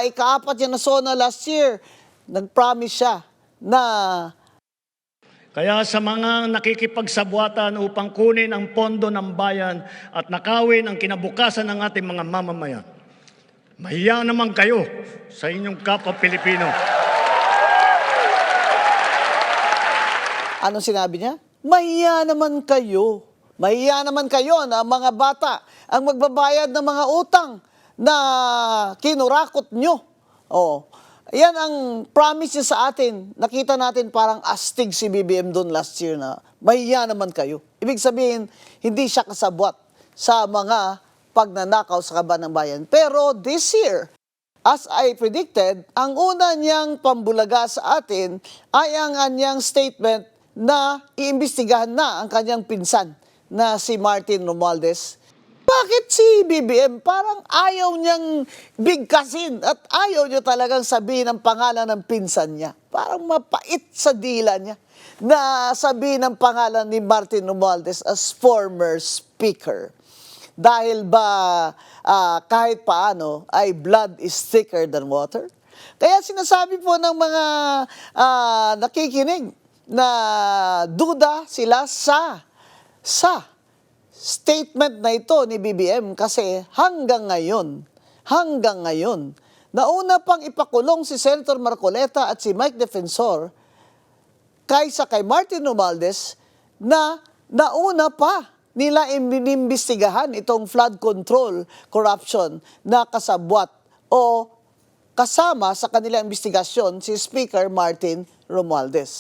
ika-4 niya na SONA last year, nag-promise siya na Kaya sa mga nakikipagsabwatan upang kunin ang pondo ng bayan at nakawin ang kinabukasan ng ating mga mamamayan, mahiya naman kayo sa inyong kapwa Pilipino. anong sinabi niya? Mahiya naman kayo. Mahiya naman kayo na mga bata ang magbabayad ng mga utang na kinurakot nyo. Oh, yan ang promise niya sa atin. Nakita natin parang astig si BBM doon last year na mahiya naman kayo. Ibig sabihin, hindi siya kasabwat sa mga pagnanakaw sa kaban ng bayan. Pero this year, as I predicted, ang una niyang pambulaga sa atin ay ang kanyang statement na iimbestigahan na ang kanyang pinsan na si Martin Romualdez. Bakit si BBM parang ayaw niyang bigkasin at ayaw niya talagang sabihin ang pangalan ng pinsan niya? Parang mapait sa dila niya na sabihin ang pangalan ni Martin Romualdez as former speaker. Dahil ba kahit paano ay blood is thicker than water? Kaya sinasabi po ng mga nakikinig na duda sila sa statement na ito ni BBM kasi hanggang ngayon, nauna pang ipakulong si Senator Marcoleta at si Mike Defensor kaysa kay Martin Romualdez na nauna pa nila inimbestigahan itong flood control corruption na kasabwat o kasama sa kanilang investigasyon si Speaker Martin Romualdez.